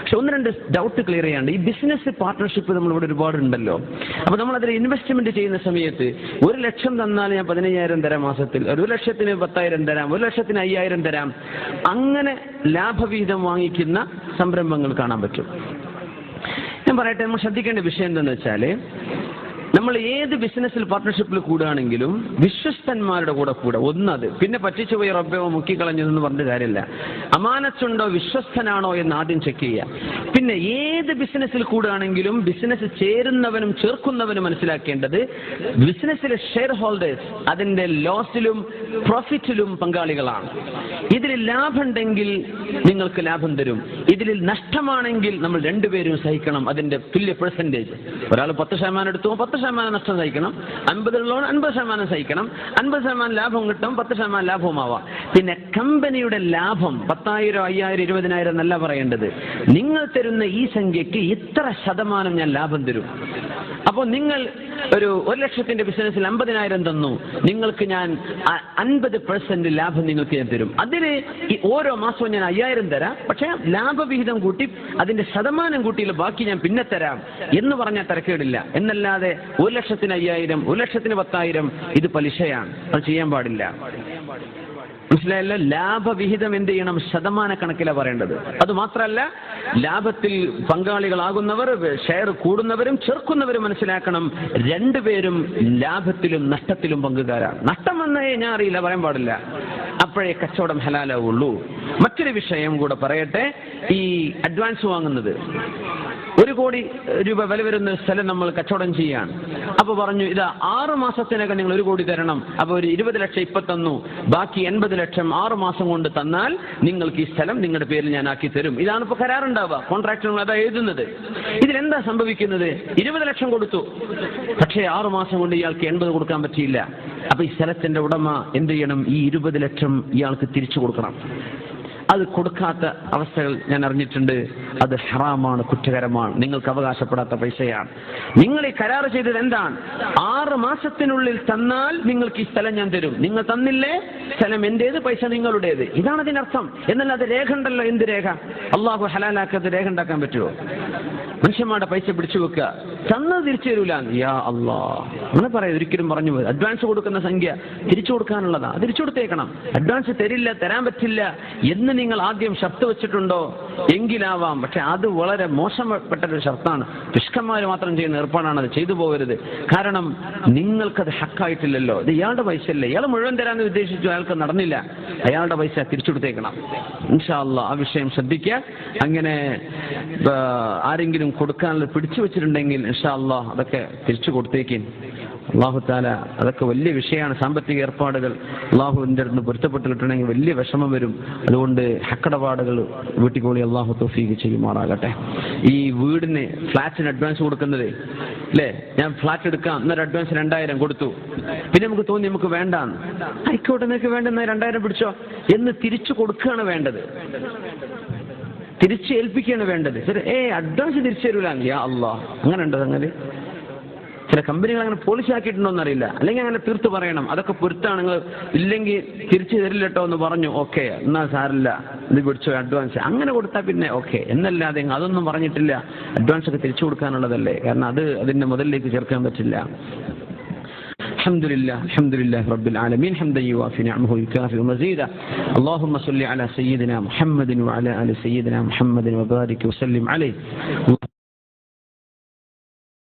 പക്ഷെ ഒന്ന് രണ്ട് ഡൗട്ട് ക്ലിയർ ചെയ്യാണ്ട്. ഈ ബിസിനസ് പാർട്ട്ണർഷിപ്പ് നമ്മളിവിടെ ഒരുപാടുണ്ടല്ലോ. അപ്പൊ നമ്മൾ അതിൽ ഇൻവെസ്റ്റ്മെന്റ് ചെയ്യുന്ന സമയത്ത് 1 ലക്ഷം തന്നാൽ ഞാൻ 15,000 തരാം മാസത്തിൽ, 1 ലക്ഷത്തിന് 10,000 തരാം, 1 ലക്ഷത്തിന് 5,000 തരാം, അങ്ങനെ ലാഭവിഹിതം വാങ്ങിക്കുന്ന സംരംഭങ്ങൾ കാണാൻ പറ്റും. ഞാൻ പറയട്ടെ, നമ്മൾ ശ്രദ്ധിക്കേണ്ട വിഷയം എന്താണെന്ന് വെച്ചാൽ, നമ്മൾ ഏത് ബിസിനസ്സിൽ പാർട്ട്ണർഷിപ്പിൽ കൂടുകയാണെങ്കിലും വിശ്വസ്തന്മാരുടെ കൂടെ കൂടെ. ഒന്നത്, പിന്നെ പറ്റിച്ചു പോയി റബ്ബോ മുക്കിക്കളഞ്ഞതെന്ന് പറഞ്ഞ കാര്യമില്ല. അമാനത്തുണ്ടോ, വിശ്വസ്തനാണോ എന്ന് ആദ്യം ചെക്ക് ചെയ്യുക. പിന്നെ ഏത് ബിസിനസ്സിൽ കൂടുകയാണെങ്കിലും ബിസിനസ് ചേരുന്നവനും ചേർക്കുന്നവനും മനസ്സിലാക്കേണ്ടത് ബിസിനസ്സിലെ ഷെയർ ഹോൾഡേഴ്സ് അതിന്റെ ലോസിലും പ്രോഫിറ്റിലും പങ്കാളികളാണ്. ഇതിൽ ലാഭമുണ്ടെങ്കിൽ നിങ്ങൾക്ക് ലാഭം തരും, ഇതിൽ നഷ്ടമാണെങ്കിൽ നമ്മൾ രണ്ടുപേരും സഹിക്കണം അതിന്റെ തുല്യ പെർസെന്റേജ്. ഒരാൾ 10% എടുത്തു, 10% നഷ്ടം സഹിക്കണം. 50 ഉള്ളവൻ 50% സഹിക്കണം. 50% ലാഭം കിട്ടും, 10% ലാഭവുമാവാം. പിന്നെ കമ്പനിയുടെ ലാഭം 10,000, 5,000, 20,000 എന്നല്ല പറയേണ്ടത്. നിങ്ങൾ തരുന്ന ഈ സംഖ്യക്ക് ഇത്ര ശതമാനം ഞാൻ ലാഭം തരും. അപ്പോൾ നിങ്ങൾ ഒരു 1 ലക്ഷത്തിന്റെ ബിസിനസ്സിൽ 50,000 തന്നു, നിങ്ങൾക്ക് ഞാൻ 50% ലാഭം നിങ്ങൾക്ക് ഞാൻ തരും. അതിന് ഓരോ മാസവും ഞാൻ 5,000 തരാം, പക്ഷെ ലാഭവിഹിതം കൂട്ടി അതിന്റെ ശതമാനം കൂട്ടിയിൽ ബാക്കി ഞാൻ പിന്നെ തരാം എന്ന് പറഞ്ഞാൽ തരക്കേടില്ല. എന്നല്ലാതെ 1 ലക്ഷത്തിന് 5,000, 1 ലക്ഷത്തിന് 10,000 ഇത് പലിശയാണ്, അത് ചെയ്യാൻ പാടില്ല. മനസ്സിലായല്ലോ? ലാഭവിഹിതം എന്ത് ചെയ്യണം? ശതമാന കണക്കിലാണ് പറയേണ്ടത്. അത് മാത്രമല്ല, ലാഭത്തിൽ പങ്കാളികളാകുന്നവർ, ഷെയർ കൂടുന്നവരും ചേർക്കുന്നവരും മനസ്സിലാക്കണം, രണ്ടുപേരും ലാഭത്തിലും നഷ്ടത്തിലും പങ്കുകാരാണ്. നഷ്ടം വന്നേ ഞാൻ അറിയില്ല പറയാൻ പാടില്ല, അപ്പോഴേ കച്ചവടം ഹലാലാവുള്ളൂ. മറ്റൊരു വിഷയം കൂടെ പറയട്ടെ. ഈ അഡ്വാൻസ് വാങ്ങുന്നത്, 1 കോടി രൂപ വില വരുന്ന സ്ഥലം നമ്മൾ കച്ചവടം ചെയ്യാണ്. അപ്പൊ പറഞ്ഞു, ഇതാ 6 മാസത്തിനകം നിങ്ങൾ 1 കോടി തരണം. അപ്പൊ ഒരു 20 ലക്ഷം ഇപ്പൊ തന്നു, ബാക്കി 80 ലക്ഷം 6 മാസം കൊണ്ട് തന്നാൽ നിങ്ങൾക്ക് ഈ സ്ഥലം നിങ്ങളുടെ പേരിൽ ഞാൻ ആക്കി തരും. ഇതാണ് ഇപ്പൊ കരാറുണ്ടാവുക, കോൺട്രാക്ടർ അതാ എഴുതുന്നത്. ഇതിലെന്താ സംഭവിക്കുന്നത്? 20 ലക്ഷം കൊടുത്തു, പക്ഷേ 6 മാസം കൊണ്ട് ഇയാൾക്ക് 80 കൊടുക്കാൻ പറ്റിയില്ല. അപ്പൊ ഈ സ്ഥലത്തിന്റെ ഉടമ എന്ത് ചെയ്യണം? ഈ 20 ലക്ഷം ഇയാൾക്ക് തിരിച്ചു കൊടുക്കണം. അത് കൊടുക്കാത്ത അവസ്ഥകൾ ഞാൻ അറിഞ്ഞിട്ടുണ്ട്. അത് ഹറാമാണ്, കുറ്റകരമാണ്, നിങ്ങൾക്ക് അവകാശപ്പെടാത്ത പൈസയാണ്. നിങ്ങൾ ഈ കരാർ ചെയ്തത് എന്താണ്? 6 മാസത്തിനുള്ളിൽ തന്നാൽ നിങ്ങൾക്ക് ഈ സ്ഥലം ഞാൻ തരും. നിങ്ങൾ തന്നില്ലേ, സ്ഥലം എന്റേത്, പൈസ നിങ്ങളുടേത്. ഇതാണ് അതിനർത്ഥം. എന്നാൽ അത് രേഖ ഉണ്ടല്ലോ. എന്ത് രേഖ? അള്ളാഹു ഹലാലാക്കാത്ത രേഖ ഉണ്ടാക്കാൻ പറ്റുമോ? മനുഷ്യന്മാരുടെ പൈസ പിടിച്ചു വെക്കുക, തന്നത് തിരിച്ചു തരൂല. യാ അള്ളാ, അങ്ങനെ പറയാം. ഒരിക്കലും പറഞ്ഞു പോയി. അഡ്വാൻസ് കൊടുക്കുന്ന സംഖ്യ തിരിച്ചു കൊടുക്കാനുള്ളതാ, അത് തിരിച്ചു കൊടുത്തേക്കണം. അഡ്വാൻസ് തരില്ല, തരാൻ പറ്റില്ല എന്ന് നിങ്ങൾ ആദ്യം ഷർത്ത് വെച്ചിട്ടുണ്ടോ എങ്കിലാവാം. പക്ഷെ അത് വളരെ മോശപ്പെട്ടൊരു ഷർത്താണ്. പിഷ്കന്മാർ മാത്രം ചെയ്യുന്ന ഏർപ്പാടാണ്. അത് ചെയ്തു പോകരുത്. കാരണം നിങ്ങൾക്കത് ഹക്കായിട്ടില്ലല്ലോ. ഇത് ഇയാളുടെ പൈസ അല്ലേ, ഇയാൾ മുഴുവൻ തരാമെന്ന് ഉദ്ദേശിച്ചു, അയാൾക്ക് നടന്നില്ല, അയാളുടെ പൈസ തിരിച്ചു കൊടുത്തേക്കണം. ഇൻഷാ അല്ലാ ആ വിഷയം ശ്രദ്ധിക്കുക. അങ്ങനെ ആരെങ്കിലും കൊടുക്കാനുള്ള പിടിച്ചു വെച്ചിട്ടുണ്ടെങ്കിൽ ഇൻഷാ അല്ലാ അതൊക്കെ തിരിച്ചു കൊടുത്തേക്കും. അള്ളാഹു താല, അതൊക്കെ വലിയ വിഷയമാണ്. സാമ്പത്തിക ഏർപ്പാടുകൾ അള്ളാഹുവിൻ്റെ അടുത്ത് പൊരുത്തപ്പെട്ട് കിട്ടണമെങ്കിൽ വലിയ വിഷമം വരും. അതുകൊണ്ട് ഹക്കടപാടുകൾ വീട്ടിക്കോളി അള്ളാഹു തൗഫീഖ് ചെയ്യുമാറാകട്ടെ. ഈ വീടിന്, ഫ്ലാറ്റിന് അഡ്വാൻസ് കൊടുക്കുന്നത് അല്ലേ, ഞാൻ ഫ്ലാറ്റ് എടുക്കാം, എന്നൊരു അഡ്വാൻസ് 2,000 കൊടുത്തു, പിന്നെ നമുക്ക് തോന്നി നമുക്ക് വേണ്ടാന്ന്. ആയിക്കോട്ടെ, നിങ്ങൾക്ക് വേണ്ട, 2,000 പിടിച്ചോ എന്ന് തിരിച്ചു കൊടുക്കുകയാണ് വേണ്ടത്, തിരിച്ച് ഏൽപ്പിക്കുകയാണ് വേണ്ടത്. അഡ്വാൻസ് തിരിച്ചു തരൂല. യാ അള്ളാ, അങ്ങനെ ഉണ്ട് സംഗതി. ചില കമ്പനികൾ അങ്ങനെ പോളിസി ആക്കിയിട്ടുണ്ടോന്ന് അറിയില്ല. അല്ലെങ്കിൽ അങ്ങനെ തീർത്ത് പറയണം, അതൊക്കെ പൊരുത്താണ്, നിങ്ങൾ ഇല്ലെങ്കിൽ തിരിച്ചു തരില്ലട്ടോ എന്ന് പറഞ്ഞു, ഓക്കെ എന്നാൽ സാരില്ല, ഇത് പിടിച്ചോ അഡ്വാൻസ്, അങ്ങനെ കൊടുത്താൽ പിന്നെ ഓക്കെ എന്നല്ലാതെ അതൊന്നും പറഞ്ഞിട്ടില്ല. അഡ്വാൻസ് ഒക്കെ തിരിച്ചു കൊടുക്കാനുള്ളതല്ലേ, കാരണം അത് അതിന്റെ മുതലിലേക്ക് ചേർക്കാൻ പറ്റില്ല. الحمد لله رب العالمين حمدا يوافي نعمه ويكافئ مزيدا. اللهم صل على سيدنا محمد وعلى آل سيدنا محمد وبارك وسلم عليه.